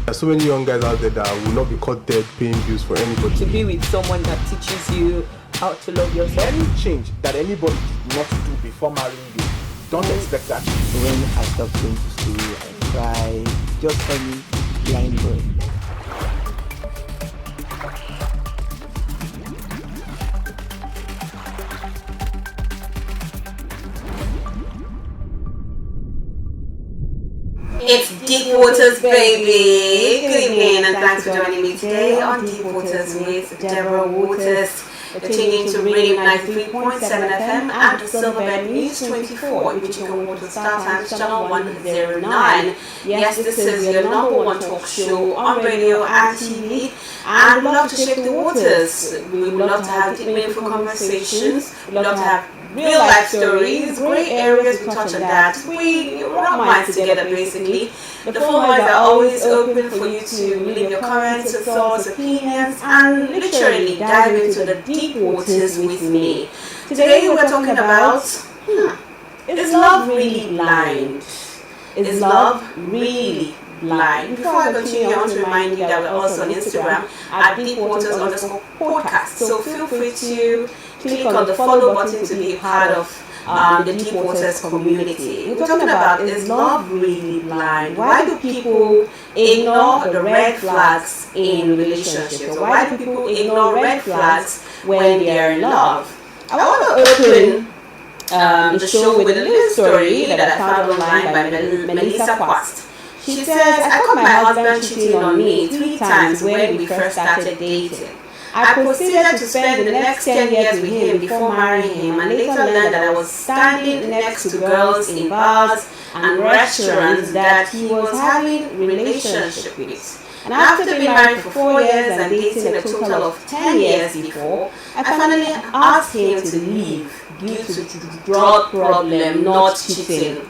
There's so many young guys out there that will not be caught dead paying bills for anybody. To be with someone that teaches you how to love yourself. Any change that anybody did not do before marrying you, don't expect that. When I stopped going to school, I cried. Just for me, blind boy. It's Deep Waters, baby! Good evening and thanks for joining me today on Deep Waters with Deborah Waters. You're tuning into Radio 93.7 FM and Silverbird News 24, in which you can watch the Star Times Channel 109. Yes, this is your number one talk show on radio and TV, and we love to shake the waters. We love to have deep, meaningful conversations. We love to have real life stories, great areas, we touch on that. We rub minds together basically. The phone lines are always open for you to leave your comments, your thoughts, opinions, and literally dive into the deep waters with me. Today we're talking about, is love really blind? Is love really blind? Before I continue, I want to remind you that we're also on Instagram at deepwaters_podcast. So feel free to click on the follow button to be a part of the Deep Waters community. We're talking about, is love really blind? Why do people ignore the red flags in relationships? Or why do people ignore red flags when they're in love? I want to open the show with a little story that I found online by Melissa Quast. She says, I caught my husband cheating on me 3 times when we first started dating. I proceeded to spend the next 10 years with him before marrying him, and later learned that I was standing next to girls in bars and restaurants that he was having relationship with. And after being married for 4 years and dating a total of 10 years before, I finally asked him to leave due to drug problem, not cheating.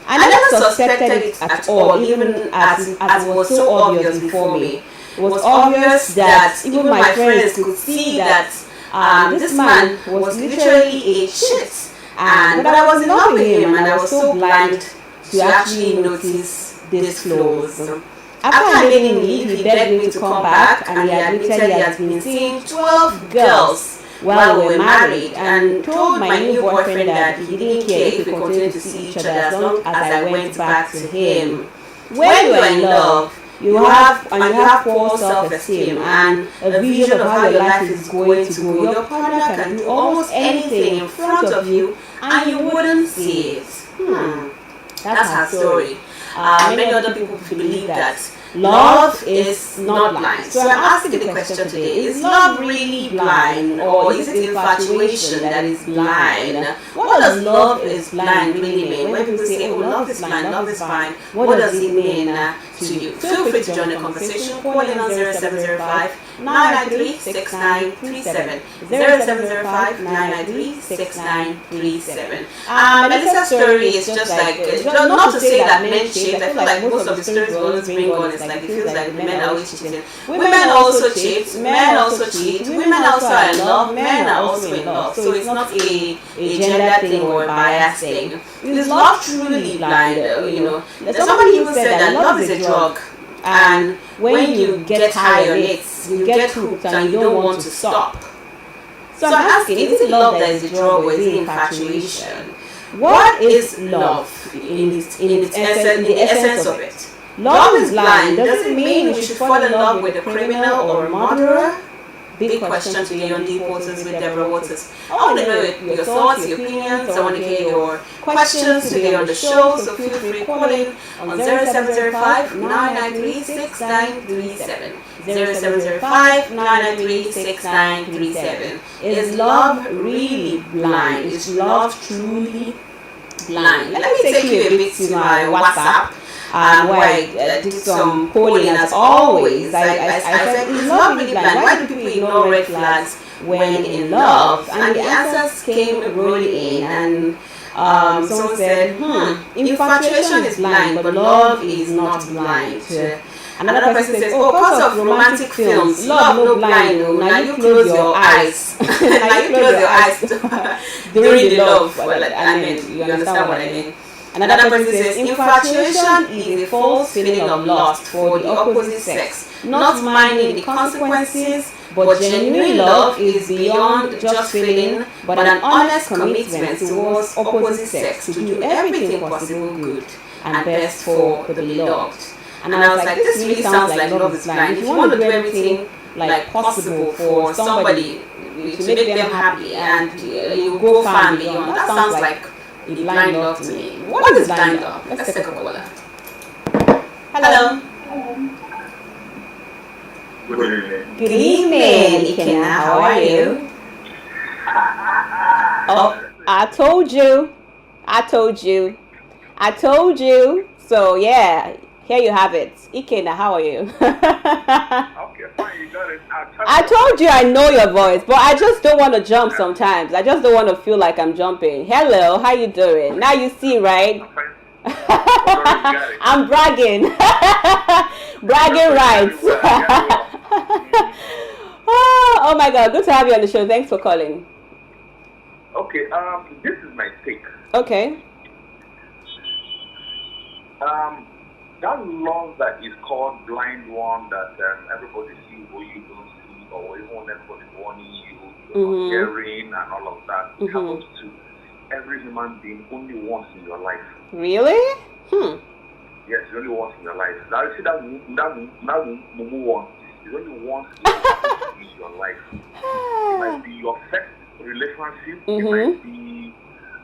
I never suspected it at all, even as it was so obvious before me. It was obvious that even my friends could see that this man was literally a shit. But I was in love with him, and I was so blind to actually notice these flaws. After I made him leave, he begged me to come back, and he admitted he has been seeing 12 girls while we were married, and told my new boyfriend that he didn't care if we continued to see each other as long as I went back to him. When you are in love, you have poor self-esteem and a vision of how your life is going to go. Your partner can do almost anything in front of you and you wouldn't see it. That's her story. Many other people believe that love is not blind. So I'm asking the question today, is love really blind, or is it infatuation that is blind? What does love is blind really mean? When people say, oh, love is blind, what does it mean to you? Feel free to join the conversation. Call in on 0705 993 6937. 0705 993 6937. Melissa's story is just like, not to say that men cheat. I feel like most of the stories we always bring on is like, it feels like the men are always cheating. Women also cheat, men also cheat, women also are in love, men are also in love. So it's not a gender thing or a bias thing. Is love truly blind? Somebody even said that love is a drug, and when you get high on it, you get hooked and you don't want to stop. So I'm asking, is it love that is a drug, or is it infatuation? What is love in the essence of it? Love is blind. Does it mean we should fall in love with a criminal or a murderer? Big question today on Deep Waters with Deborah Waters. I want to know your thoughts, your opinions. I want to hear your questions today on the show. So feel free to call in on 0705 993 6937. 0705 993 6937. Is love really blind? Is love truly blind? Let me take you a bit to my WhatsApp. Where I did some polling as always. I said, is love really blind? Why do people ignore red flags when in love? And the answers came rolling in, and someone said, infatuation is blind, but love is not blind. Another person says, oh, because of romantic films, love no blind. No. Now you close your eyes. Now you close your eyes during the love. Well, I mean, you understand what I mean. Another person says infatuation is a false feeling of lust for the opposite sex, not minding the consequences, but genuine love is beyond just feeling, but an honest commitment towards opposite sex to do everything possible good and best for the beloved. And I was like, this really sounds like love is blind. If you want to do everything like possible for somebody to make them happy and you go far and beyond, that sounds like a blind love to me. What is blind love? Let's take a caller. Hello. Good evening, Ikenna. How are you? Oh, I told you. So yeah, here you have it. Ikenna, how are you? Okay, fine, you got it. I told you I know your voice, but I just don't want to jump sometimes. I just don't want to feel like I'm jumping. Hello, how you doing? Now you see, right? I'm bragging. Bragging rights. Oh my God, good to have you on the show. Thanks for calling. Okay, this is my take. Okay. That love that is called blind one that everybody sees what you don't see, or even when everybody warning you're not hearing and all of that, it happens to every human being only once in your life. Really? Yes, only once in your life. Now you see that Mumu one is only once in your life. It might be your first relationship. It might be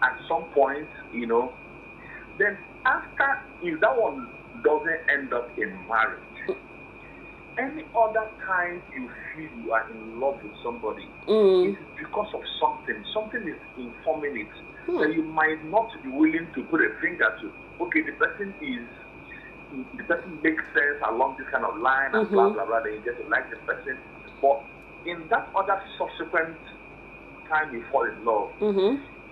at some point, Then after, if that one doesn't end up in marriage, any other time you feel you are in love with somebody, it's because of something. Something is informing it. So you might not be willing to put a finger to. Okay, the person makes sense along this kind of line and blah blah blah. Then you get to like the person, but in that other subsequent time you fall in love,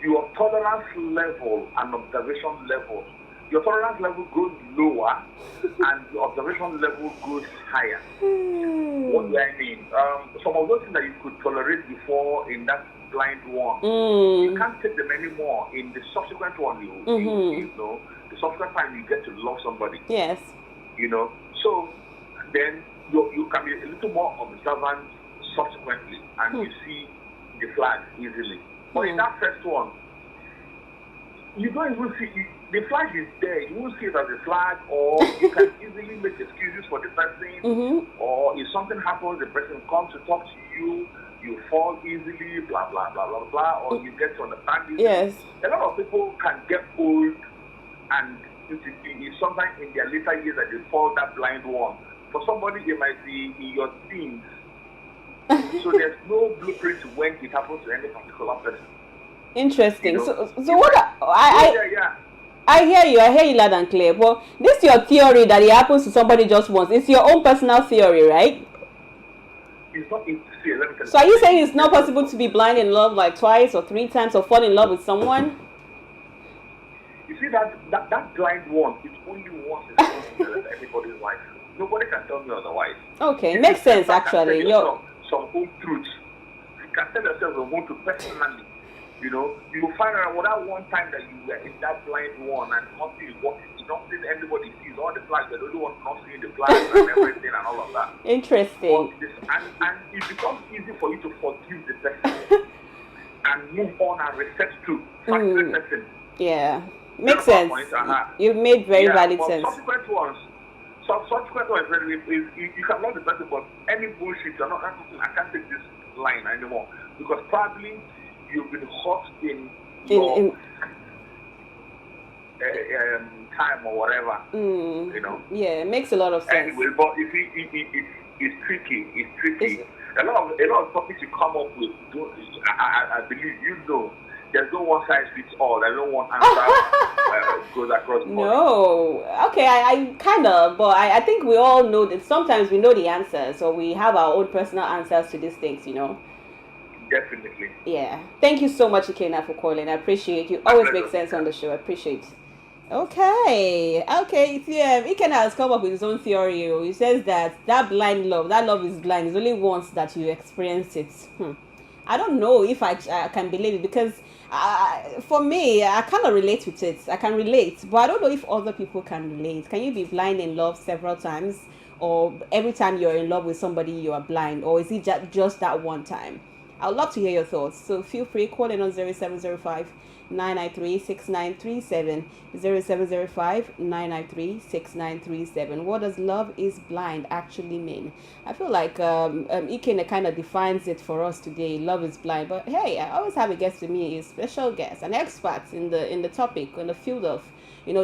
your tolerance level and observation level, your tolerance level goes lower and your observation level goes higher. What do I mean? Some of those things that you could tolerate before in that blind one, you can't take them anymore in the subsequent one. The subsequent time you get to love somebody. Yes. So then you can be a little more observant subsequently, and you see the flag easily. But in that first one, you don't even see it. The flag is there. You won't see it as a flag, or you can easily make excuses for the person. Or if something happens, the person comes to talk to you, you fall easily, blah blah blah blah blah, or you get to understand it. Yes. A lot of people can get old, and it's sometimes in their later years that they fall that blind one. For somebody, it might be in your teens. So there's no blueprint when it happens to any particular person. Interesting. So what? I hear you loud and clear. But this is your theory that it happens to somebody just once. It's your own personal theory, right? It's not. Let me tell you. So are you saying it's not possible to be blind in love like twice or three times or fall in love with someone? You see that blind one, it's only once in everybody's life. Nobody can tell me otherwise. Okay, makes sense actually. Some home truths. You can tell yourself the home truth personally. You find out that one time that you were in that blind one and nothing anybody sees, all the flags, they don't want not seeing the flags and everything and all of that. Interesting. And it becomes easy for you to forgive the person and move on and reset to the person. Yeah. Makes sense. You've made very valid sense. Subsequent ones, you can love the person, but any bullshit, I can't take this line anymore. Because probably you've been hot in your time or whatever. Yeah, it makes a lot of sense. Anyway, but it's tricky. A lot of topics you come up with, I believe there's no one size fits all. There's no one answer goes across. No. Okay, I kind of, but I think we all know that sometimes we know the answers, so we have our own personal answers to these things, Definitely. Yeah. Thank you so much, Ikenna, for calling. I appreciate you. Always make sense on the show. I appreciate it. Okay. Ikenna has come up with his own theory. He says that blind love, that love is blind. It's only once that you experience it. I don't know if I can believe it, because For me, I cannot relate with it. I can relate, but I don't know if other people can relate. Can you be blind in love several times, or every time you're in love with somebody you are blind, or is it just that one time? I would love to hear your thoughts. So feel free, call in on 0705 993 6937, 0705 993 6937. What does love is blind actually mean? I feel like Ikene kind of defines it for us today. Love is blind, but hey, I always have a guest with me, a special guest, an expert in the topic, in the field of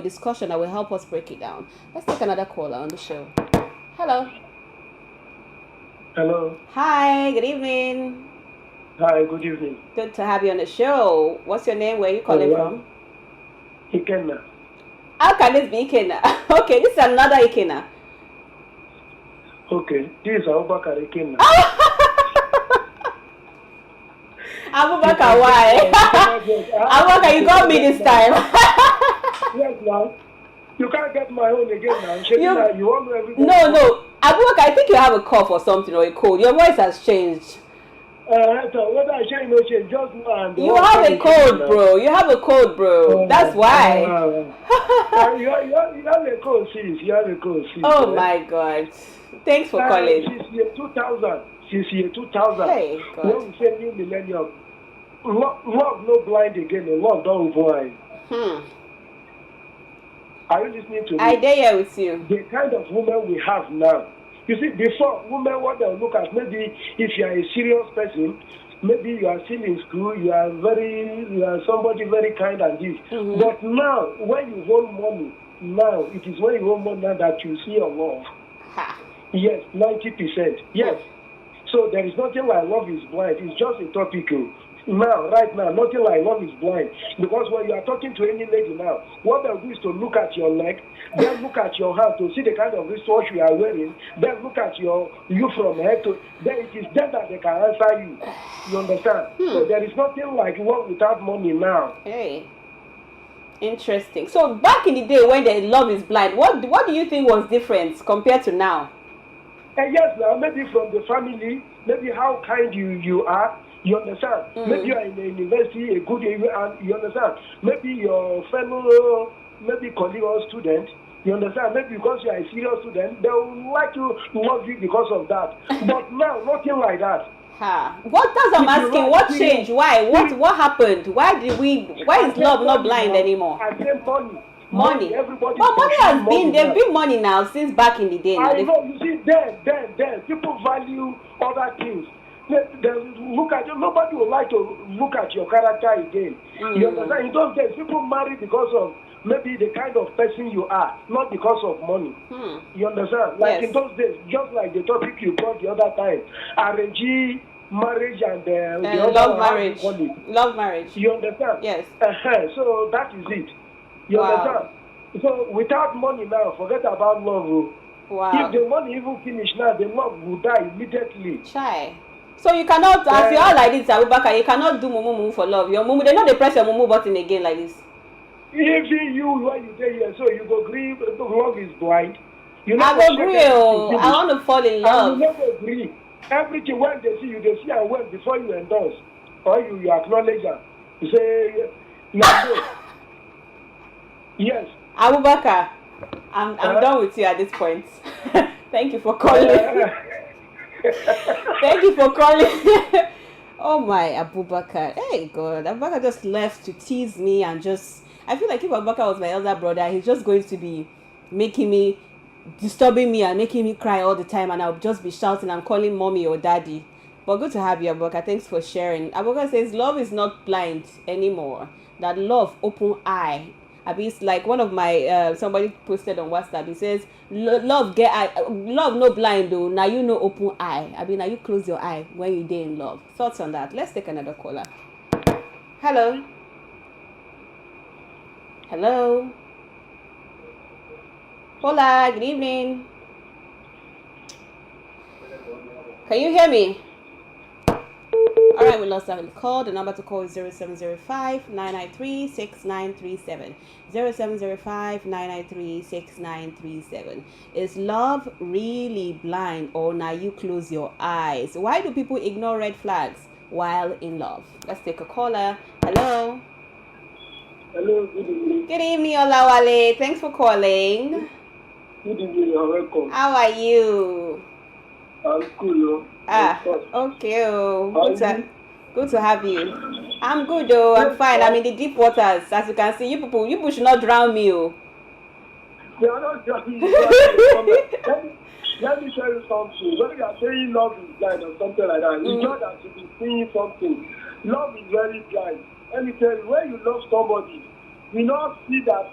discussion that will help us break it down. Let's take another caller on the show. Hello. Hello. Hi. Good evening. Hi, good evening. Good to have you on the show. What's your name? Where are you calling from? Ikenna. How can this be Ikenna? Okay, this is another Ikenna. Okay, this is Abubakar Ikenna. Abubakar, why? Abubakar, you got me this time. Yes, now. You can't get my own again now. You want everything. No. Abubakar, I think you have a cough or something, or a cold. Your voice has changed. So whether I change no change, just now. You have a cold, bro. You have a cold, bro. That's why. You have a cold, sis. You have a cold, sis. Oh, my God. Thanks for calling. Since year 2000. Since year 2000. Hey, God. When we say new millennium, love no blind again. Love don't blind. Are you listening to me? I dare here with you. The kind of woman we have now. You see, before, women, what they'll look at, maybe if you are a serious person, maybe you are still in school, you are somebody very kind and this. But now, when you hold money, now, it is when you hold money now that you see your love. Yes, 90%. Yes. So there is nothing like love is blind. It's just a topic. Now, right now, nothing like love is blind. Because when you are talking to any lady now, what they'll do is to look at your leg, then look at your hand to see the kind of wristwatch you are wearing, then look at you from head to, then it is then that they can answer you. You understand? So there is nothing like love without money now. Hey. Interesting. So back in the day when the love is blind, what do you think was different compared to now? Yes, now, maybe from the family, maybe how kind you are. You understand? Maybe you are in a university, a good and you understand? Maybe your fellow, maybe colleague or student, you understand? Maybe because you are a serious student, they will like to love you because of that. But now, nothing like that. What does I'm asking? What changed? Why? What happened? Why is love not blind anymore? I say money. Everybody. But money has been. There's been money now since back in the day. I know. You see, then people value other things. They look at you. Nobody would like to look at your character again. You understand? In those days, people marry because of maybe the kind of person you are, not because of money. You understand? Like in those days, just like the topic you brought the other time, arrange marriage and the love marriage. Love marriage. You understand? Yes. So that is it. You understand? So without money now, forget about love. Wow. If the money even finish now, the love will die immediately. Chai. So you cannot, as you are like this, Abubakar, you cannot do mumu for love. Your mumu, they know they press your mumu button again like this. Even you, when you say here, so you go agree, love is blind. I go agree, I want to fall in love. And you never agree. Everything when they see and when before you endorse, or you acknowledge them. You say, yes. Abubakar, I'm done with you at this point. Thank you for calling. Thank you for calling. Oh my, Abubakar. Hey God, Abubakar just left to tease me and just, I feel like if Abubakar was my elder brother, he's just going to be disturbing me and making me cry all the time, and I'll just be shouting and calling mommy or daddy. But good to have you, Abubakar. Thanks for sharing. Abubakar says love is not blind anymore. That love open eye. It's like one of my somebody posted on WhatsApp. He says love get eye, love no blind though. Now you know open eye. Now you close your eye when you dey in love. Thoughts on that? Let's take another caller. Hello. Hola. Good evening. Can you hear me? All right, we lost that call. The number to call is 0705-993-6937. 0705-993-6937. Is love really blind, or now you close your eyes? Why do people ignore red flags while in love? Let's take a caller. Hello. Hello, good evening. Good evening, Olawale. Thanks for calling. Good evening, you're welcome. How are you? I'm cool, Okay. Oh, How are you? good to have you. I'm good though. I'm fine. I'm in the deep waters. As you can see, you people should not drown me. Oh. They are not just let me tell you something. When you are saying love is blind or something like that, it's not that you be seeing something. Love is very blind. Let me tell you, when you love somebody, you not see that,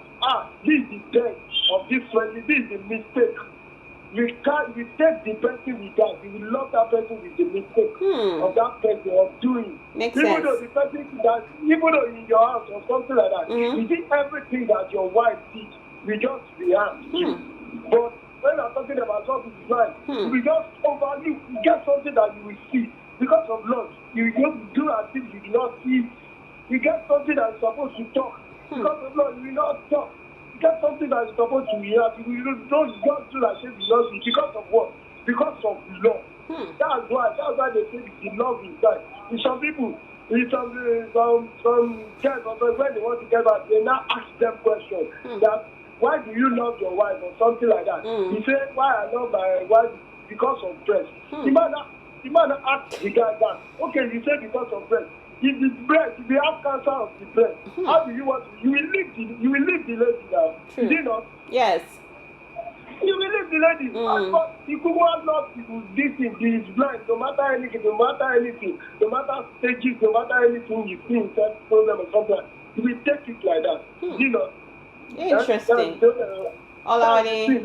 this is the best of this friendly, this is the mistake. You take the person with that, you will love that person with the mistake of that person of doing. Makes even sense. Though the person that, even though in your house or something like that, you see everything that your wife did, we just react. But when I'm talking about love is blind, we just overlook, you get something that you will see. Because of love, you just do as if you do not see. You get something that is supposed to talk. Because of love, you will not talk. You get something that is supposed to react. You don't just do like if you love it. Because of what? Because of love. That's why they say the love is blind. In some people, in some guys, when they want to get back, they now ask them questions that, why do you love your wife or something like that? He said, why I love my wife because of breast. The man asked the guy that, okay, you say because of breast. If the breast, if you have cancer of the breast, how do you want to? You will leave the lady now. Is it not? Yes. You will leave the lady. But you could want love people this thing, he is blind, no matter anything, no matter stages, no matter anything you see inside problem or something, you will take it like that. Is it not? Interesting. Olawale.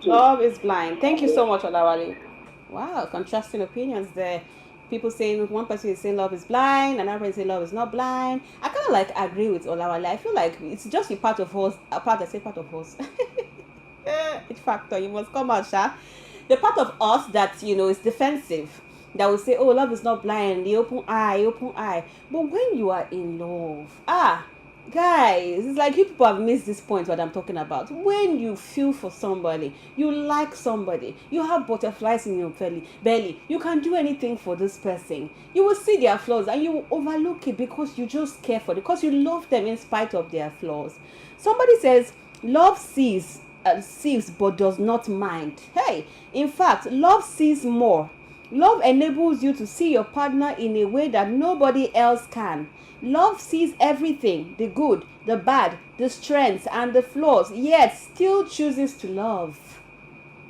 Love is blind. Thank you so much, Olawale. Wow, contrasting opinions there. People saying, one person is saying love is blind, another person saying love is not blind. I kind of like agree with Olawale. I feel like it's just a part of us. It's factor. You must come out, Sha. The part of us that, is defensive. That will say, oh, love is not blind. The open eye. But when you are in love, guys, it's like you people have missed this point what I'm talking about. When you feel for somebody, you like somebody, you have butterflies in your belly, you can do anything for this person. You will see their flaws and you will overlook it because you just care for them, because you love them in spite of their flaws. Somebody says, love sees but does not mind. Hey, in fact, love sees more. Love enables you to see your partner in a way that nobody else can. Love sees everything, the good, the bad, the strengths, and the flaws, yet still chooses to love.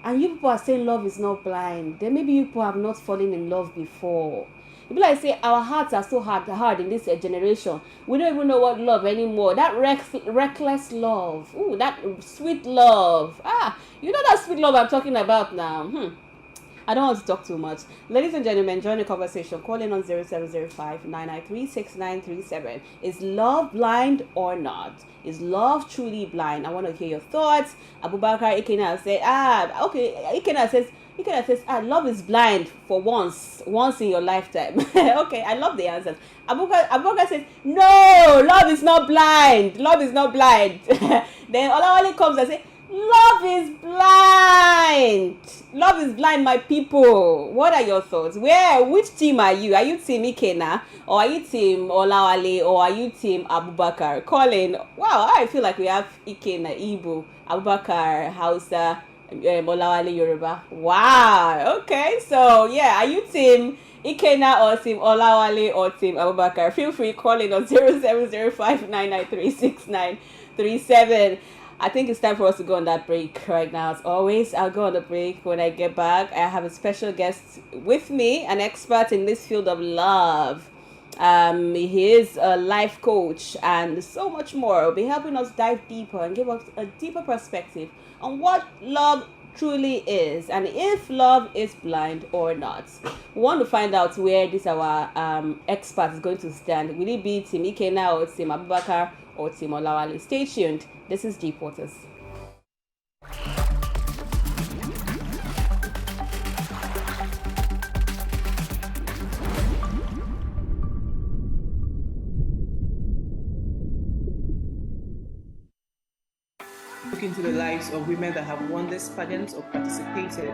And you people are saying love is not blind. Then maybe you people have not fallen in love before. People like say our hearts are so hard in this generation. We don't even know what love anymore. That reckless love. Ooh, that sweet love. You know that sweet love I'm talking about now. I don't want to talk too much. Ladies and gentlemen, join the conversation. Call in on 0705-993-6937. Is love blind or not? Is love truly blind? I want to hear your thoughts. Abubakar Ikena said, okay. Ikena says, love is blind for once in your lifetime. Okay, I love the answers. Abubakar says, no, love is not blind. Love is not blind. Then Olawale comes and says, love is blind. Love is blind, my people. What are your thoughts? Which team are you? Are you team Ikena? Or are you team Olawale? Or are you team Abubakar? Call in. Wow, I feel like we have Ikena, Igbo, Abubakar, Hausa, Olawale, Yoruba. Wow. Okay, so yeah, are you team Ikena or team Olawale or team Abubakar? Feel free, call in on 0705-993-6937. I think it's time for us to go on that break right now. As always, I'll go on the break. When I get back, I have a special guest with me, an expert in this field of love. He is a life coach and so much more. He'll be helping us dive deeper and give us a deeper perspective on what love truly is and if love is blind or not. We want to find out where this our expert is going to stand. Will it be Team Ikena or Team Abubakar or Team Olawale? Stay tuned. This is Deep Waters. Look into the lives of women that have won this pageant or participated.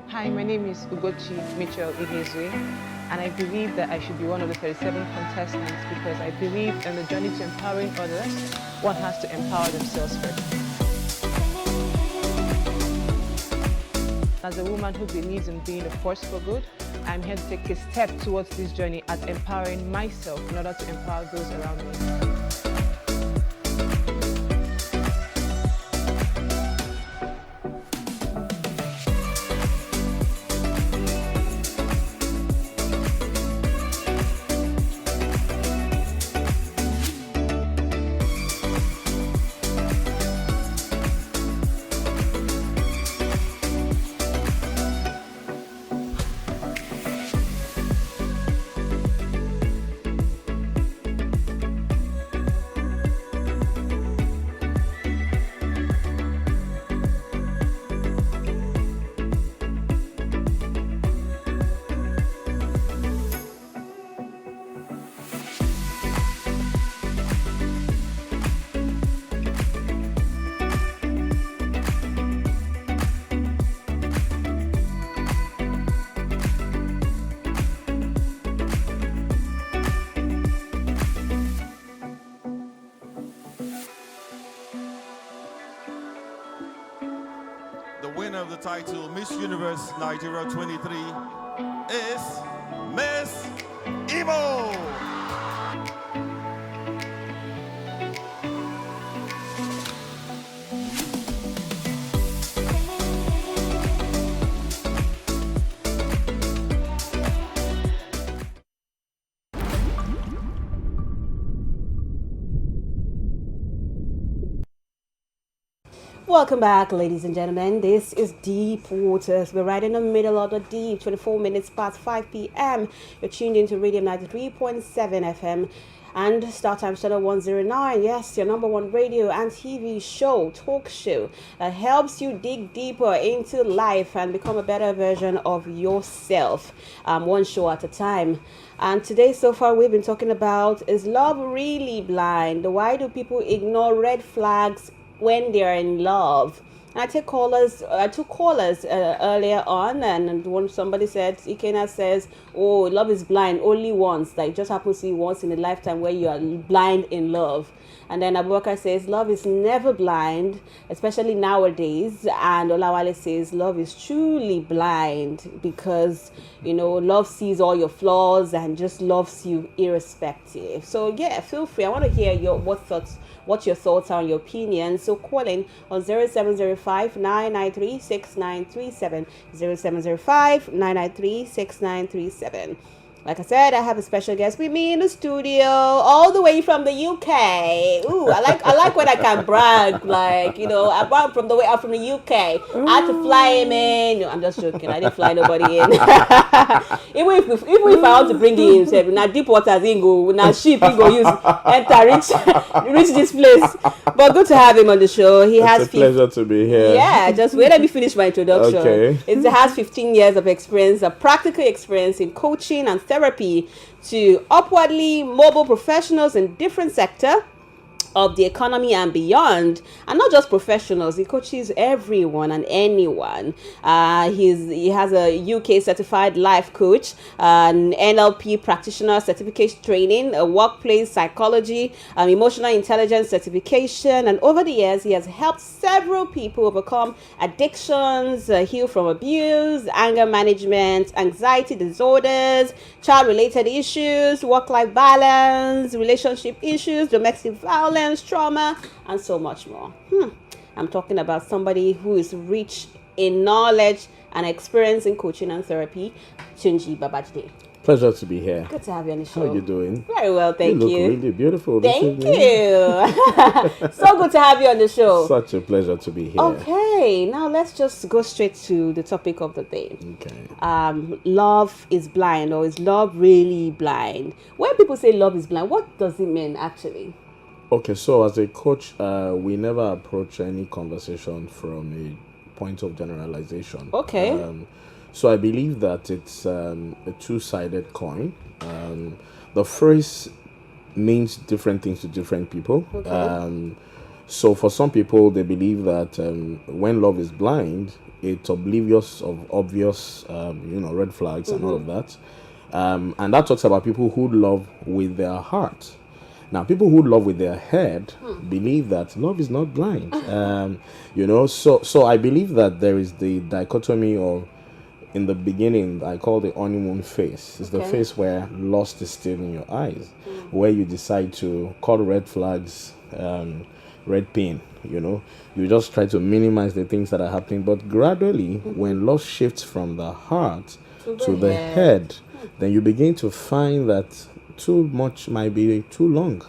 Hi, Hi, my name is Ugochi Mitchell Igezwe, and I believe that I should be one of the 37 contestants because I believe in the journey to empowering others, one has to empower themselves first. As a woman who believes in being a force for good, I'm here to take a step towards this journey at empowering myself in order to empower those around me. The winner of the title Miss Universe Nigeria 23 is Miss Imo. Welcome back, ladies and gentlemen. This is Deep Waters. We're right in the middle of the deep, 24 minutes past 5 p.m. You're tuned into Radio 93.7 FM and Start Time Channel 109. Yes, your number one radio and TV show, talk show that helps you dig deeper into life and become a better version of yourself, one show at a time. And today, so far, we've been talking about, is love really blind? Why do people ignore red flags when they're in love? And I took callers earlier on, and when somebody said, Ikena says, oh, love is blind only once, like just happens to be once in a lifetime where you are blind in love. And then Abubakar says love is never blind, especially nowadays. And Olawale says love is truly blind because, you know, love sees all your flaws and just loves you irrespective. So yeah, feel free. I want to hear what your thoughts are, your opinions. So call in on 0705 993 6937, 0705 993 6937. Like I said, I have a special guest with me in the studio, all the way from the UK. Ooh, I like when I can brag, like, you know, I'm from the UK. I had to fly him in. No, I'm just joking. I didn't fly nobody in. even if I want to bring him himself, now deep waters he go, now ship he go use reach this place. But good to have him on the show. It's a pleasure to be here. Yeah, just wait. Let me finish my introduction. Okay. It has 15 years of experience, a practical experience in coaching and therapy to upwardly mobile professionals in different sector of the economy and beyond, and not just professionals. He coaches everyone and anyone. He has a UK certified life coach, an NLP practitioner certification training, a workplace psychology, emotional intelligence certification, and over the years he has helped several people overcome addictions, heal from abuse, anger management, anxiety disorders, child-related issues, work-life balance, relationship issues, domestic violence, trauma, and so much more. I'm talking about somebody who is rich in knowledge and experience in coaching and therapy, Tunji Babajide. Pleasure to be here. Good to have you on the show. How are you doing? Very well, thank you. You look really beautiful. Thank you. So good to have you on the show. Such a pleasure to be here. Okay, now let's just go straight to the topic of the day. Okay. Love is blind, or is love really blind? When people say love is blind, what does it mean actually? Okay, so as a coach, we never approach any conversation from a point of generalization. Okay. So I believe that it's a two-sided coin. The phrase means different things to different people. Okay. So for some people, they believe that when love is blind, it's oblivious of obvious, red flags and all of that. And that talks about people who love with their heart. Now, people who love with their head believe that love is not blind. So I believe that there is the dichotomy of, in the beginning, I call the honeymoon phase. It's the phase where lust is still in your eyes, where you decide to call red flags red pain. You just try to minimize the things that are happening. But gradually, when love shifts from the heart to the head, then you begin to find that too much might be too long.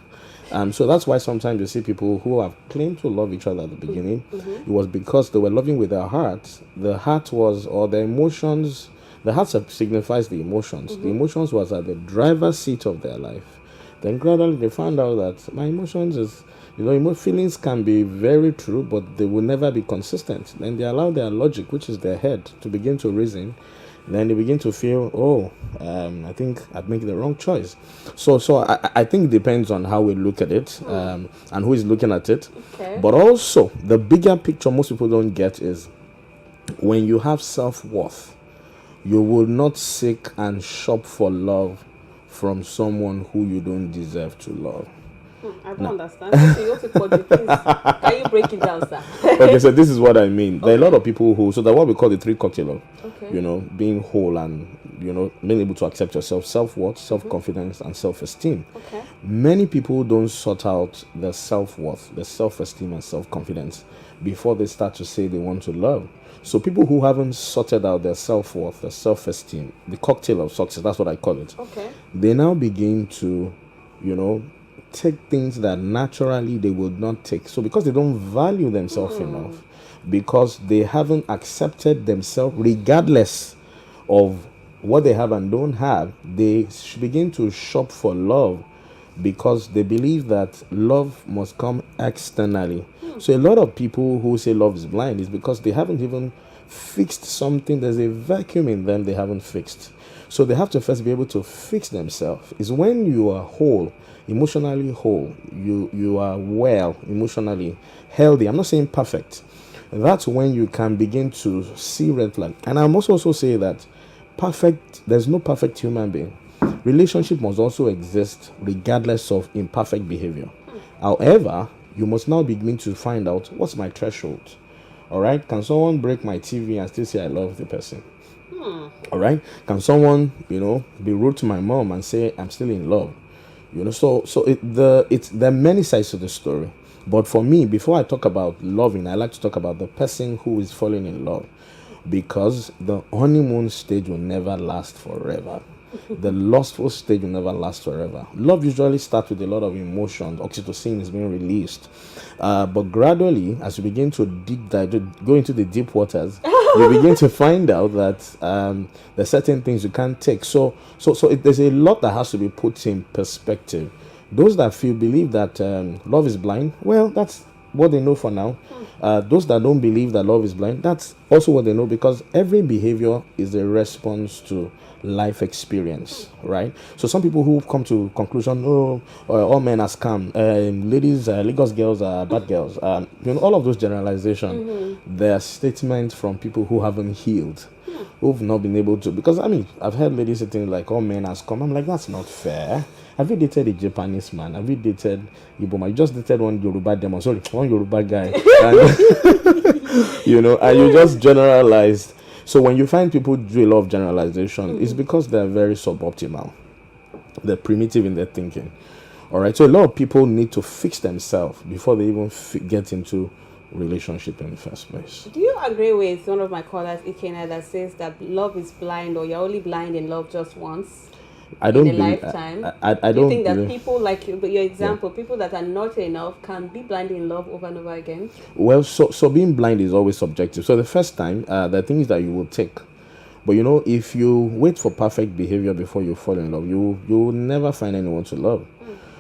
So that's why sometimes you see people who have claimed to love each other at the beginning. It was because they were loving with their heart. The heart was, or the emotions, the heart signifies the emotions. The emotions was at the driver's seat of their life. Then gradually they found out that my emotions is, feelings can be very true, but they will never be consistent. Then they allow their logic, which is their head, to begin to reason. Then they begin to feel, I think I'd make the wrong choice. So I think it depends on how we look at it and who is looking at it. Okay. But also, the bigger picture most people don't get is when you have self-worth, you will not seek and shop for love from someone who you don't deserve to love. I don't understand. Can you break it down, sir? Okay, so this is what I mean. There are a lot of people who, so that's what we call the three cocktail of, being whole and, being able to accept yourself, self-worth, self-confidence, and self-esteem. Okay. Many people don't sort out the self-worth, the self-esteem, and self-confidence before they start to say they want to love. So people who haven't sorted out their self-worth, their self-esteem, the cocktail of success, that's what I call it. Okay. They now begin to, take things that naturally they would not take. So because they don't value themselves enough, because they haven't accepted themselves regardless of what they have and don't have, they begin to shop for love because they believe that love must come externally. So a lot of people who say love is blind is because they haven't even fixed something. There's a vacuum in them they haven't fixed. So they have to first be able to fix themselves. It's when you are whole, emotionally whole, you are well, emotionally healthy. I'm not saying perfect. That's when you can begin to see red flag. And I must also say that there's no perfect human being. Relationship must also exist regardless of imperfect behavior. However, you must now begin to find out, what's my threshold? All right? Can someone break my TV and still say I love the person? All right? Can someone, be rude to my mom and say I'm still in love? So there are many sides to the story. But for me, before I talk about loving, I like to talk about the person who is falling in love, because the honeymoon stage will never last forever. The lustful stage will never last forever. Love usually starts with a lot of emotions. Oxytocin is being released. But gradually, as you begin to go into the deep waters, you begin to find out that there's certain things you can't take. So there's a lot that has to be put in perspective. Those that believe that love is blind, well, that's what they know for now. Those that don't believe that love is blind, that's also what they know, because every behavior is a response to life experience, right? So some people who come to conclusion, all men are scam, ladies, Lagos girls are bad girls, all of those generalizations, they're statements from people who haven't healed, who've not been able to, because I've heard ladies say things like all men are scam. I'm like, that's not fair. Have you dated a Japanese man? Have you dated Igbo man? You just dated one Yoruba guy. And, and you just generalized. So when you find people do a lot of generalization, it's because they're very suboptimal. They're primitive in their thinking. All right. So a lot of people need to fix themselves before they even get into relationship in the first place. Do you agree with one of my callers, Ikena, that says that love is blind, or you're only blind in love just once? I don't in a believe, lifetime. I Do you don't think that believe, people like you, but your example, people that are not enough can be blind in love over and over again? Well, so being blind is always subjective. So the first time, there are things that you will take. But if you wait for perfect behavior before you fall in love, you will never find anyone to love.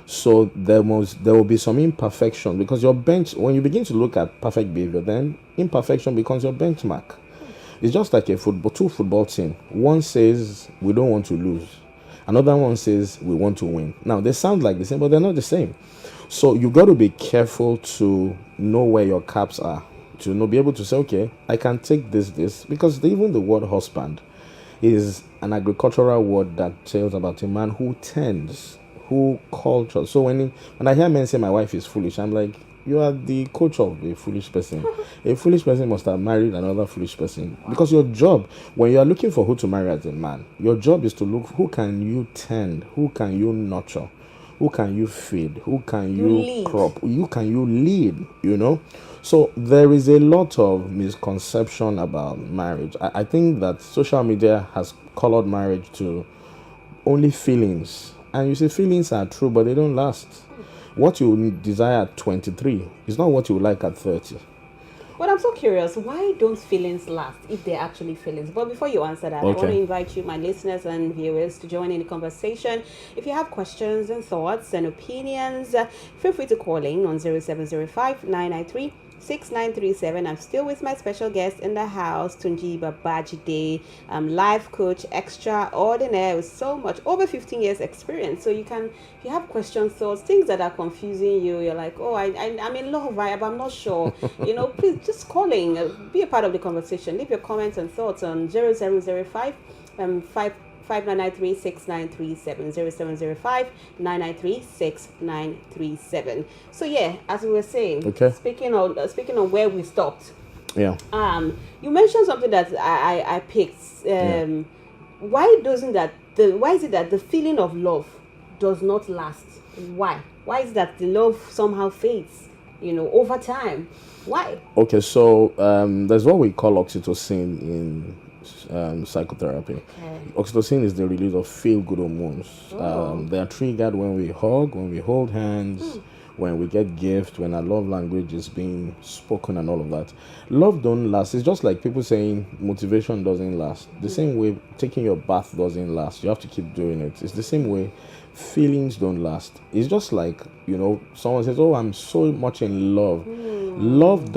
So there will be some imperfection, because when you begin to look at perfect behavior, then imperfection becomes your benchmark. It's just like two football team. One says we don't want to lose. Another one says we want to win. Now, they sound like the same, but they're not the same. So you've got to be careful to know where your caps are, to be able to say, okay, I can take this, because even the word husband is an agricultural word that tells about a man who tends, who cultures. So when I hear men say my wife is foolish, I'm like, you are the coach of a foolish person. A foolish person must have married another foolish person. Because your job, when you are looking for who to marry as a man, your job is to look who can you tend, who can you nurture, who can you feed, who can you crop, who can you lead, So there is a lot of misconception about marriage. I think that social media has colored marriage to only feelings. And you say feelings are true, but they don't last. What you desire at 23 is not what you like at 30. But I'm so curious, why don't feelings last if they're actually feelings? But before you answer that, I want to invite you, my listeners and viewers, to join in the conversation. If you have questions and thoughts and opinions, feel free to call in on 0705-993-6937. I'm still with my special guest in the house, Tunji Babajide, life coach extraordinaire with so much, over 15 years experience. So if you have questions, thoughts, things that are confusing you, you're like, oh, I'm in love, but I'm not sure. Please just call in, be a part of the conversation. Leave your comments and thoughts on 0705 5937 0705-993-6937. So as we were saying, speaking on where we stopped. Yeah. You mentioned something that I picked. Why is it that the feeling of love does not last? Why? Why is that the love somehow fades, over time? Why? Okay, so there's what we call oxytocin in psychotherapy. Oxytocin is the release of feel-good hormones. They are triggered when we hug, when we hold hands, when we get gifts, when our love language is being spoken and all of that. Love don't last. It's just like people saying motivation doesn't last. The same way taking your bath doesn't last. You have to keep doing it. It's the same way feelings don't last. It's just like, someone says, oh, I'm so much in love. Love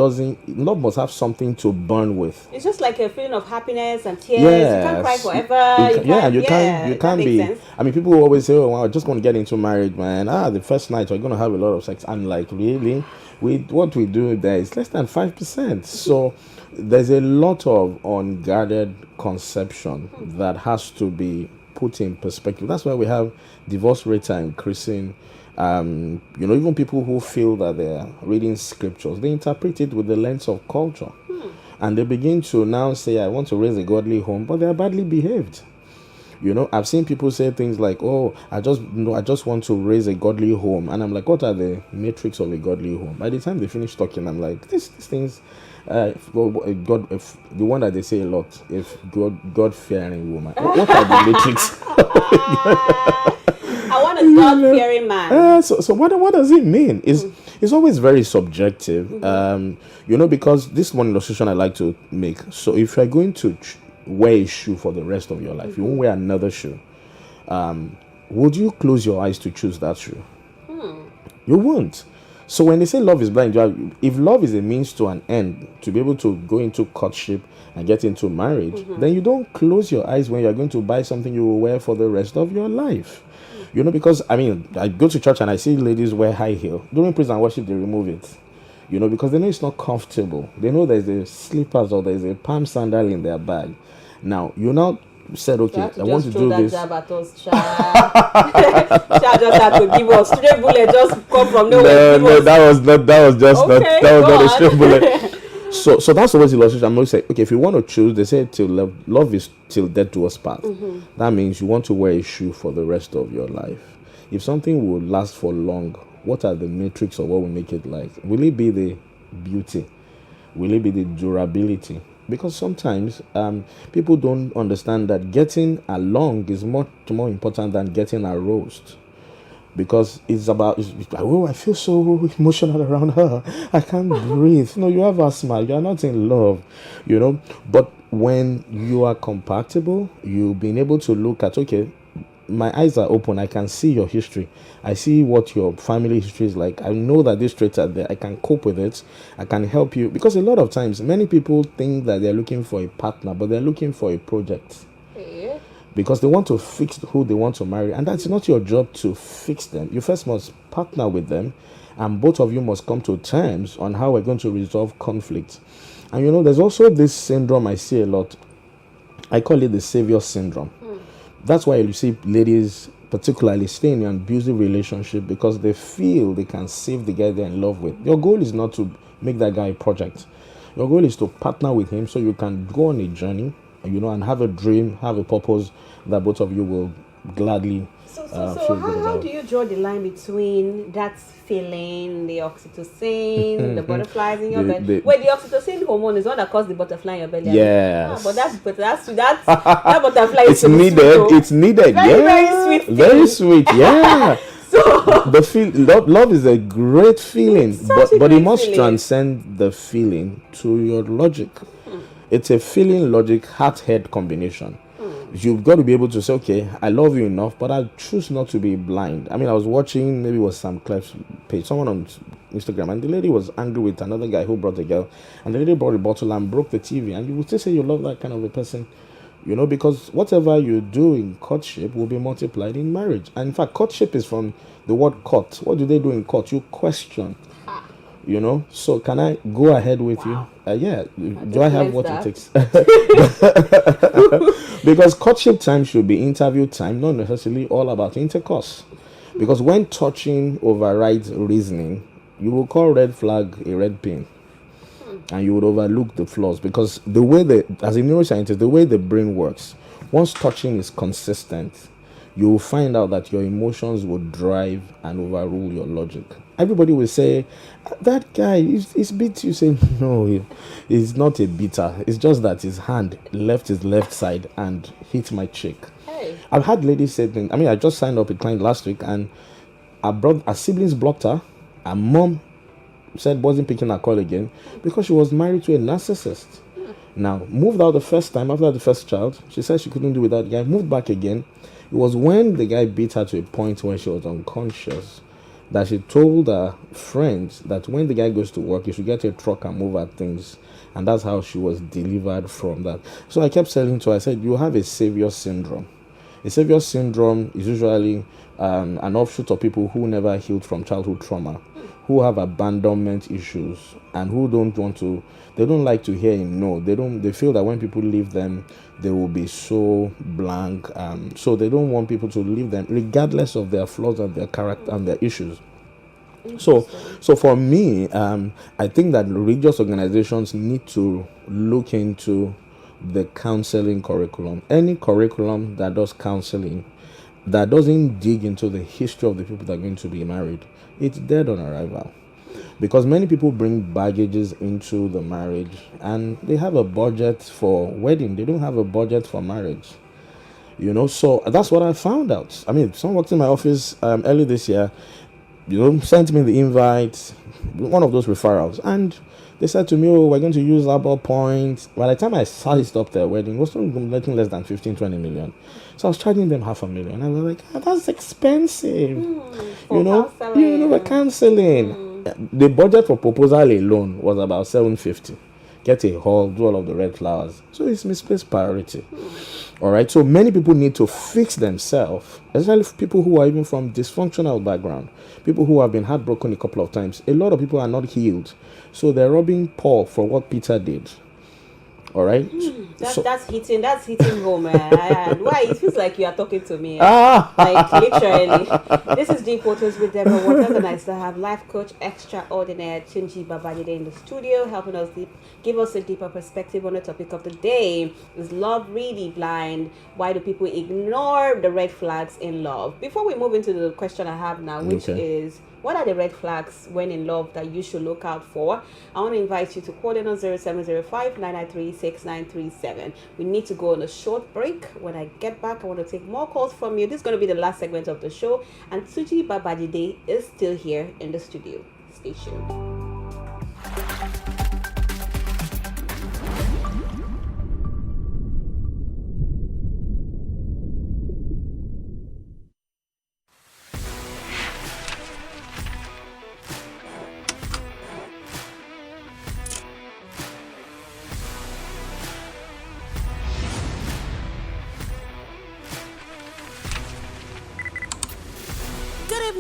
must have something to burn with. It's just like a feeling of happiness and tears. Yes. You can't cry forever. You can't be. Sense. I mean, people always say, oh, I'm just going to get into marriage, man. The first night we're going to have a lot of sex. I'm like, really? What we do there is less than 5%. So there's a lot of unguarded conception that has to be put in perspective. That's why we have divorce rates are increasing. Even people who feel that they're reading scriptures, they interpret it with the lens of culture. And they begin to now say, I want to raise a godly home, but they are badly behaved. I've seen people say things like, oh, I just want to raise a godly home. And I'm like, what are the metrics of a godly home? By the time they finish talking, I'm like, these things, the one that they say a lot, if God-fearing woman. What are the metrics? I want a God-fearing man. So what does it mean? It's always very subjective, because this one illustration I like to make. So if you're going to wear a shoe for the rest of your life, you won't wear another shoe. Would you close your eyes to choose that shoe? You won't. So when they say love is blind, if love is a means to an end, to be able to go into courtship and get into marriage, then you don't close your eyes when you're going to buy something you will wear for the rest of your life. Because, I go to church and I see ladies wear high heel. During praise and worship, they remove it. Because they know it's not comfortable. They know there's a slippers or there's a palm sandal in their bag. Now, you now said, okay, I want to do this. Jab at us, just have to give us straight bullet, just come from nowhere. No, that was not a straight bullet. So that's always the illustration. I'm going to say, okay, if you want to choose, they say till love is till death do us part. That means you want to wear a shoe for the rest of your life. If something will last for long, what are the metrics of what will make it like? Will it be the beauty? Will it be the durability? Because sometimes people don't understand that getting along is much more important than getting a roast. Because it's about, I feel so emotional around her. I can't breathe. You have asthma. You are not in love, But when you are compatible, you've been able to look at, okay, my eyes are open. I can see your history. I see what your family history is like. I know that these traits are there. I can cope with it. I can help you. Because a lot of times, many people think that they're looking for a partner, but they're looking for a project. because they want to fix who they want to marry, and that's not your job to fix them. You first must partner with them, and both of you must come to terms on how we're going to resolve conflict. And you know, there's also this syndrome I see a lot. I call it the savior syndrome. That's why you see ladies particularly stay in an abusive relationship, because they feel they can save the guy they're in love with. Your goal is not to make that guy a project. Your goal is to partner with him so you can go on a journey, you know, and have a dream, have a purpose that both of you will gladly So feel good how about. do you draw the line between that feeling, the oxytocin, the butterflies in your belly? Wait, the oxytocin hormone is what that causes the butterfly in your belly. Yes. But that's that butterfly is It's so needed. sweet, though. It's needed. Very, Yeah. very sweet Very thing. sweet. Yeah. Love is a great feeling, such a but it great must feeling. transcend the feeling to your logic. It's a feeling, logic, heart-head combination. You've got to be able to say, okay, I love you enough, but I choose not to be blind. I mean, I was watching, maybe it was Sam Clef's page, someone on Instagram, and the lady was angry with another guy who brought a girl, and the lady brought a bottle and broke the TV, and you would still say you love that kind of a person, you know, because whatever you do in courtship will be multiplied in marriage. And in fact, courtship is from the word court. What do they do in court? You question. You know, so can I go ahead with you? Yeah. Do I have what it takes? Because courtship time should be interview time, not necessarily all about intercourse. Because when touching overrides reasoning, you will call red flag a red pin, and you would overlook the flaws. Because the way as a neuroscientist, the way the brain works, once touching is consistent, you will find out that your emotions will drive and overrule your logic. Everybody will say, that guy, he's beat you. Say, no, he's not a beater. It's just that his hand left his left side and hit my cheek. Hey. I've had ladies say things. I mean, I just signed up a client last week, and her siblings blocked her. Her mom said wasn't picking her call again because she was married to a narcissist. Now, moved out the first time after the first child. She said she couldn't do without the guy. Moved back again. It was when the guy beat her to a point where she was unconscious that she told her friends that when the guy goes to work, he should get a truck and move her things. And that's how she was delivered from that. So I kept telling her, I said, you have a savior syndrome. A savior syndrome is usually an offshoot of people who never healed from childhood trauma, who have abandonment issues, and who they don't like to hear a no. They feel that when people leave them, they will be so blank. So they don't want people to leave them, regardless of their flaws and their character and their issues. So for me, I think that religious organizations need to look into the counseling curriculum. Any curriculum that does counseling, that doesn't dig into the history of the people that are going to be married, it's dead on arrival. Because many people bring baggages into the marriage, and they have a budget for wedding. They don't have a budget for marriage. You know, so that's what I found out. I mean, someone walked in my office early this year, you know, sent me the invite, one of those referrals, and they said to me, oh, we're going to use Arbor points. By the time I sized up their wedding, it was nothing less than 15-20 million. So I was charging them $500,000. I was like, that's expensive. You know, we're counseling. The budget for proposal alone was about $750. Get a hall, do all of the red flowers. So it's misplaced priority. All right. So many people need to fix themselves, especially people who are even from dysfunctional background, people who have been heartbroken a couple of times. A lot of people are not healed. So they're robbing Paul for what Peter did. All right. That's hitting home, man. Why? It feels like you are talking to me. Like literally. This is Deep Waters with Deborah Waters, and I still have life coach extraordinaire Tunji Babajide in the studio, helping us give us a deeper perspective on the topic of the day. Is love really blind? Why do people ignore the red flags in love? Before we move into the question I have now, which is, what are the red flags when in love that you should look out for? I want to invite you to call in on 0705-993-6937. We need to go on a short break. When I get back, I want to take more calls from you. This is going to be the last segment of the show. And Tunji Babajide is still here in the studio. Stay tuned.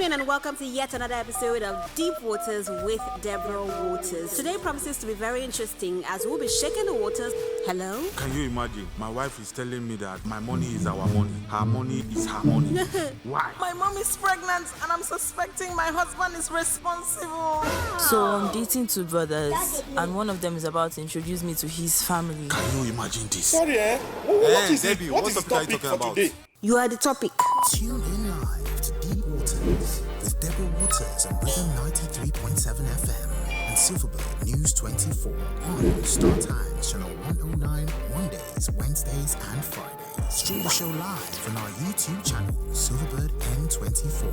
evening and welcome to yet another episode of Deep Waters with Deborah Waters. Today promises to be very interesting as we'll be shaking the waters. Hello? Can you imagine? My wife is telling me that my money is our money. Her money is her money. Why? My mom is pregnant and I'm suspecting my husband is responsible. So I'm dating two brothers and one of them is about to introduce me to his family. Can you imagine this? Sorry, eh? What is Debbie, what topic are you talking about? Today? You are the topic. Tune in live to Deep Waters with Deborah Waters on Rhythm 93.7 FM and Silverbird News 24 on Star Times Channel 109 Mondays, Wednesdays and Fridays. Stream the show live on our YouTube channel, Silverbird N24,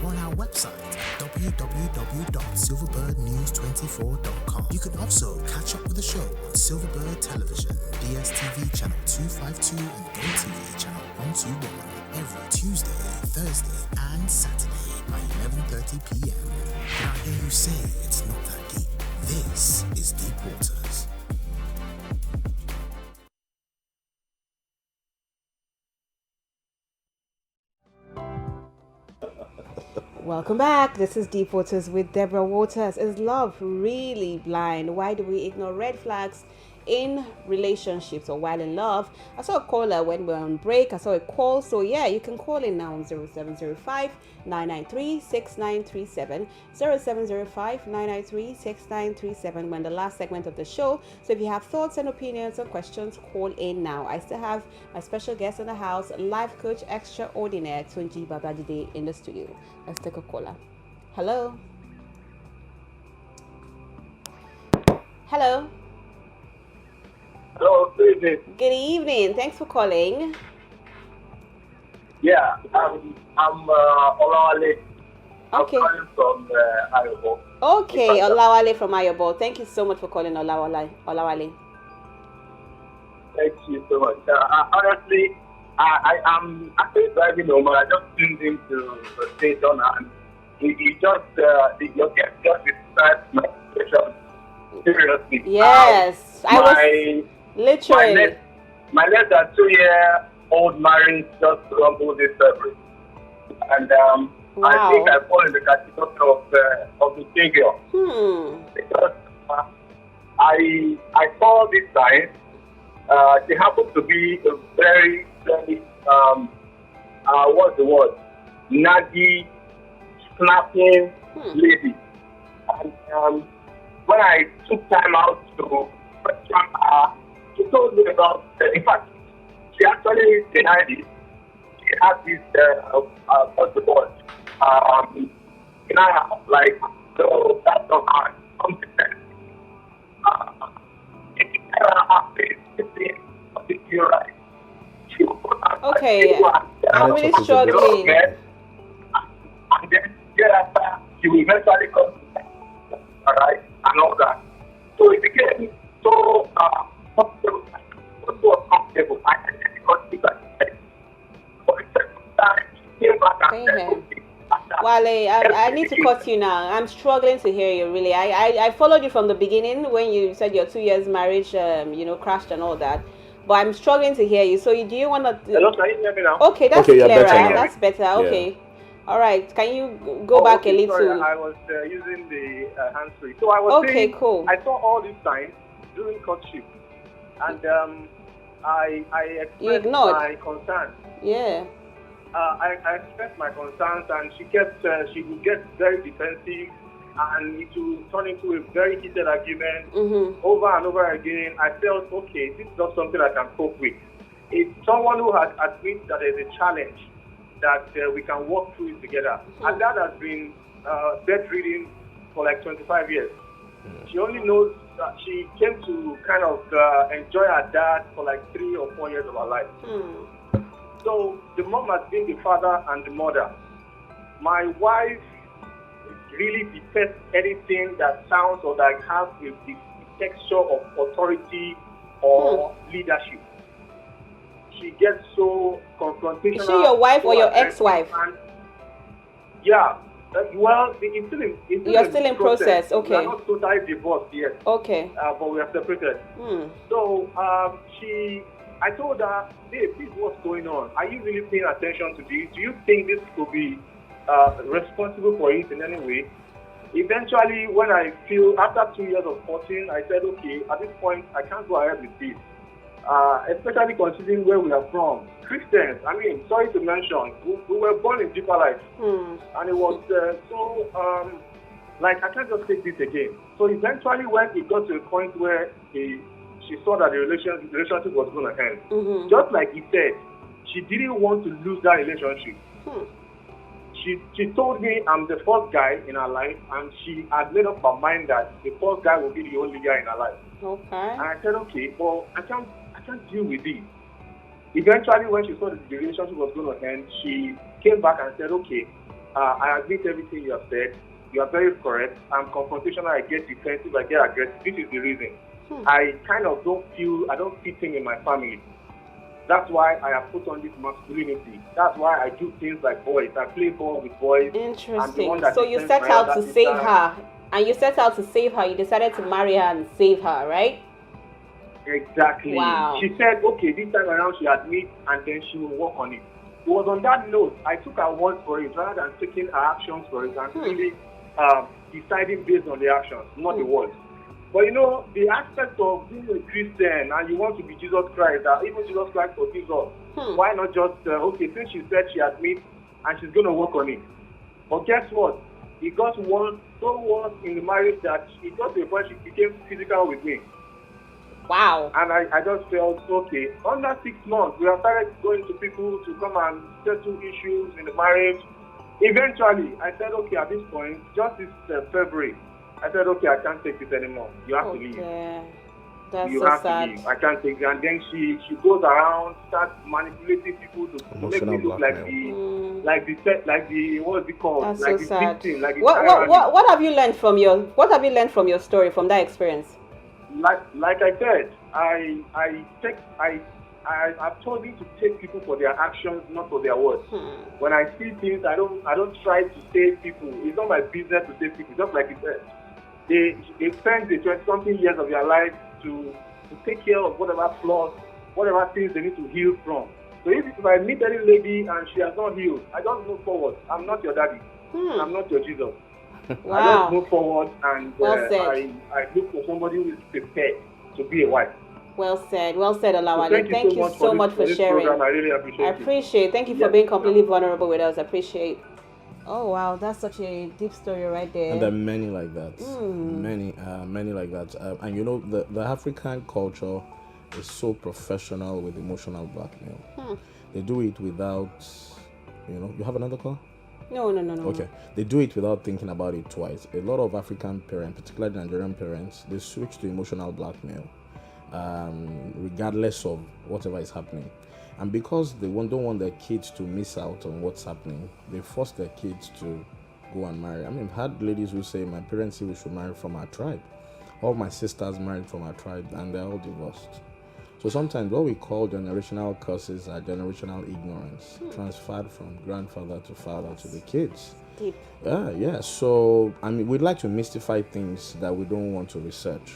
or on our website, www.silverbirdnews24.com. You can also catch up with the show on Silverbird Television, DSTV Channel 252 and GoTV Channel 121 every Tuesday, Thursday and Saturday by 11:30 p.m. Now hear you say it's not that deep. This is Deep Waters. Welcome back. This is Deep Waters with Deborah Waters. Is love really blind? Why do we ignore red flags in relationships or while in love? I saw a caller when we were on break. I saw a call. So yeah, you can call in now on 0705-993-6937. 0705-993-6937 when the last segment of the show. So if you have thoughts and opinions or questions, call in now. I still have my special guest in the house, life coach extraordinaire Tunji Babajide in the studio. Let's take a caller. Hello. Hello. Hello, good evening. Good evening. Thanks for calling. Yeah, I'm Olawale. Okay. I'm calling from Ayobo. Okay, Olawale from Ayobo. Thank you so much for calling, Olawale. Thank you so much. Honestly, I am actually driving home, and I just tuned into the station, and your guest just described my situation seriously. Yes, I was literally. My less than 2-year-old marriage just rumbled this February, and I think I fall in the category of the savior. Because I saw this sign. She happens to be a very, very what's the word? Naggy, snapping lady. And when I took time out to question her, she told me about, in fact, she actually denied it. She had this, what's the word? Like, so that's not her competence. You're right. Okay, I'm really struggling. And then thereafter, she will eventually come to me, all right, and all that. So it became so comfortable. I said, because people for the second time, she came back and said, okay. Wale, I need to cut you now. I'm struggling to hear you, really. I followed you from the beginning when you said your 2 years marriage, crashed and all that. But I'm struggling to hear you. So do you want to... Hello, can you hear me now? Okay, that's clearer. That's better. Okay. Yeah. All right. Can you go back a little? Sorry, I was using the hands-free. So I was saying, cool. I saw all these signs during courtship. And I expressed my concerns. Yeah. I expressed my concerns, and she would get very defensive, and it would turn into a very heated argument over and over again. I felt, okay, this is not something I can cope with. It's someone who has admitted that there's a challenge, that we can work through it together. And that has been bedridden for like 25 years. She only knows that she came to kind of enjoy her dad for like 3 or 4 years of her life. So the mom has been the father and the mother. My wife really detests anything that sounds or that has the texture of authority or leadership. She gets so confrontational. Is she your wife or your ex-wife? Yeah. Well, it's still you're still in process. Okay. We're not totally divorced yet. Okay. But we are separated. So I told her, hey, please, what's going on? Are you really paying attention to this? Do you think this could be responsible for it in any way. Eventually, when I feel after 2 years of courting, I said, okay, at this point, I can't go ahead with this. Especially considering where we are from. Christians, I mean, sorry to mention, we were born in deeper life. And it was like, I can't just take this again. So eventually, when it got to a point where she saw that the relationship was going to end, just like he said, she didn't want to lose that relationship. She told me I'm the first guy in her life, and she had made up her mind that the first guy will be the only guy in her life. Okay. And I said, okay, well, I can't deal with this. Eventually, when she saw that the relationship was going to end, she came back and said, okay, I admit everything you have said. You are very correct. I'm confrontational. I get defensive. I get aggressive. This is the reason. I kind of don't fit in my family. That's why I have put on this masculinity. That's why I do things like boys. I play ball with boys. Interesting. So you set out to save her. And you set out to save her. You decided to marry her and save her, right? Exactly. Wow. She said, okay, this time around she admits and then she will work on it. It was on that note, I took her word for it rather than taking her actions for it and really deciding based on the actions, not the words. But you know, the aspect of being a Christian and you want to be Jesus Christ, even Jesus Christ forgives us. Why not just, okay, since she said she admits and she's going to work on it. But guess what? It got so worse in the marriage that it got to a point she became physical with me. Wow. And I just felt, okay, under 6 months, we have started going to people to come and settle issues in the marriage. Eventually, I said, okay, at this point, just this February, I said, okay, I can't take this anymore. You have to leave. That's you so have sad. to leave. I can't take it. And then she goes around, starts manipulating people to make me look like the what's it called? That's like so the sad. victim, like the What have you learned from your story, from that experience? Like I said, I've told you to take people for their actions, not for their words. When I see things, I don't try to save people. It's not my business to save people. Just like you said, they spend the 20-something years of their life to take care of whatever flaws, whatever things they need to heal from. So if I meet any lady and she has not healed, I just move forward. I'm not your daddy. I'm not your Jesus. Wow. I just move forward and I look for somebody who is prepared to be a wife. Well said, Olawale. Thank you so much for sharing. Program. I really appreciate it. Thank you for being completely vulnerable with us. I appreciate. Oh wow, that's such a deep story right there. And there are many like that. Many like that. And you know, the African culture is so professional with emotional blackmail. They do it without, you have another call? No. Okay. They do it without thinking about it twice. A lot of African parents, particularly Nigerian parents, they switch to emotional blackmail, regardless of whatever is happening. And because they don't want their kids to miss out on what's happening, they force their kids to go and marry. I mean, I've had ladies who say, my parents say we should marry from our tribe. All my sisters married from our tribe, and they're all divorced. So sometimes what we call generational curses are generational ignorance, transferred from grandfather to father to the kids. Deep. Yeah. So, I mean, we'd like to mystify things that we don't want to research.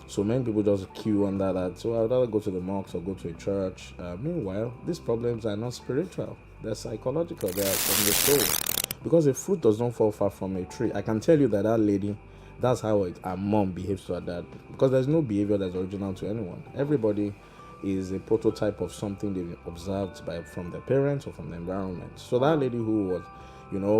So many people just queue under that. So I'd rather go to the mosque or go to a church. Meanwhile, these problems are not spiritual. They're psychological. They are from the soul. Because a fruit does not fall far from a tree. I can tell you that lady, that's how her mom behaves to her dad. Because there's no behavior that's original to anyone. Everybody is a prototype of something they've observed from their parents or from the environment. So that lady who was,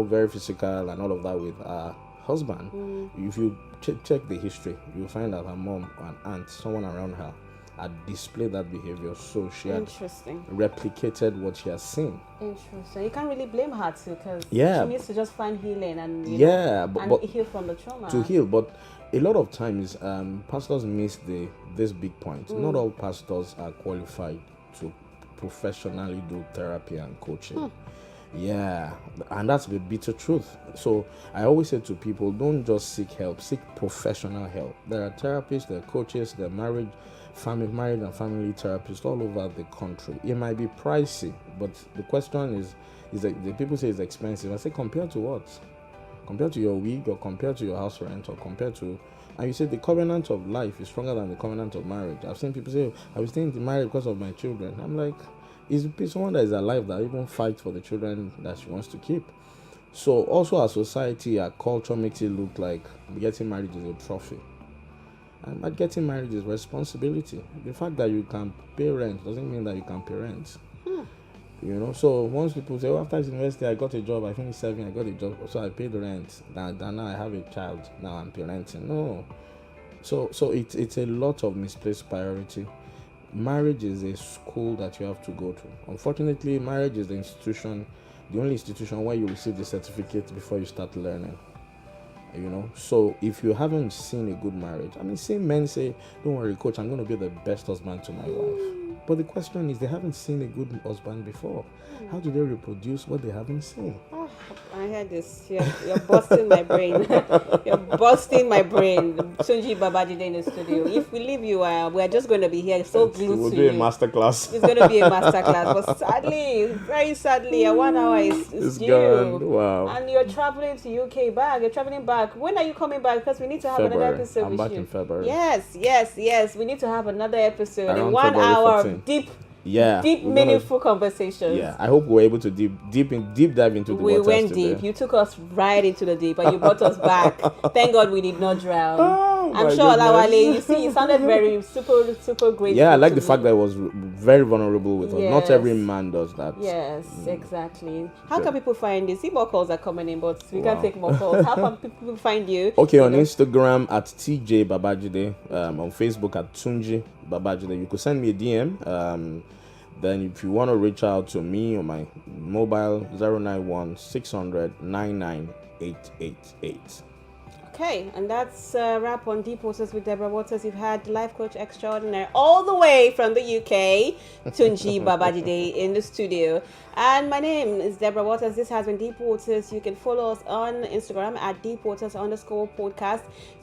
very physical and all of that with her husband, if you check the history, you'll find that her mom and aunt, someone around her, had displayed that behavior. So she had replicated what she has seen. Interesting. You can't really blame her too, because she needs to just find healing and but heal from the trauma. To heal, but a lot of times pastors miss this big point. Not all pastors are qualified to professionally do therapy and coaching. Yeah, and that's the bitter truth. So I always say to people, don't just seek help, seek professional help. There are therapists, there are coaches, there are married and family therapists all over the country. It might be pricey, but the question is that the people say it's expensive. I say, compared to what? Compared to your wig, or compared to your house rent, or compared to... And you say the covenant of life is stronger than the covenant of marriage. I've seen people say, I was staying in marriage because of my children. I'm like, is someone that is alive that even fights for the children that she wants to keep. So also our society, our culture makes it look like getting married is a trophy. And getting married is responsibility. The fact that you can pay rent doesn't mean that you can pay rent. You know, so once people say, after university I got a job, I finished serving, I got a job, so I paid the rent. Now I have a child, now I'm parenting. No. So it's a lot of misplaced priority. Marriage is a school that you have to go to. Unfortunately, marriage is the only institution where you receive the certificate before you start learning. You know, so if you haven't seen a good marriage, same men say, don't worry, coach, I'm going to be the best husband to my wife. But the question is, they haven't seen a good husband before. How do they reproduce what they haven't seen? Oh, I heard this. You're busting my brain. You're busting my brain. Tunji Babajide in the studio. If we leave you, we're just going to be here so glued to you. We'll do a masterclass. It's going to be a masterclass. But sadly, very sadly, 1 hour is due. Gone. Wow. And you're traveling to UK back. You're traveling back. When are you coming back? Because we need to have another episode I'm with back you. in February. Yes. We need to have another episode. Around in 1 February hour 14. of deep, meaningful conversations. Yeah, I hope we're able to deep dive into the waters. We went today. deep. You took us right into the deep, and you brought us back. Thank God we did not drown. I'm sure Olawale, you sounded very super grateful. Yeah, I like the fact that I was very vulnerable with us. Not every man does that. Yes, exactly. How can people find you? See, more calls are coming in, but we can't take more calls. How can people find you? Okay, on Instagram at TJ Babajide, on Facebook at Tunji Babajide. You could send me a DM. Then if you want to reach out to me on my mobile, 091 600 99888. Okay, and that's a wrap on Deep Waters with Deborah Waters. You've had life coach extraordinaire all the way from the UK, Tunji Babajide in the studio. And my name is Deborah Waters. This has been Deep Waters. You can follow us on Instagram at deepwaters_podcast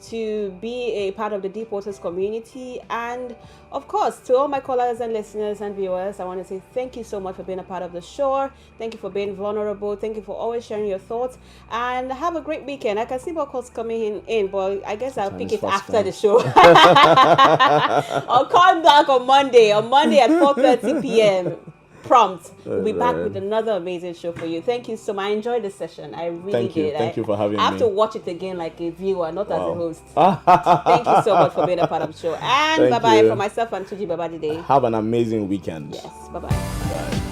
to be a part of the Deep Waters community. And of course, to all my callers and listeners and viewers, I want to say thank you so much for being a part of the show. Thank you for being vulnerable. Thank you for always sharing your thoughts. And have a great weekend. I can see more calls coming in, but I guess I'll pick it after the show. I'll call back on Monday at 4:30 p.m. prompt. We'll be back with another amazing show for you. Thank you so much. I enjoyed this session. I really did. Thank you for having me. I have to watch it again like a viewer, not as a host. Thank you so much for being a part of the show. And bye-bye from myself and Tunji Babajide. Have an amazing weekend. Yes, bye-bye. Bye.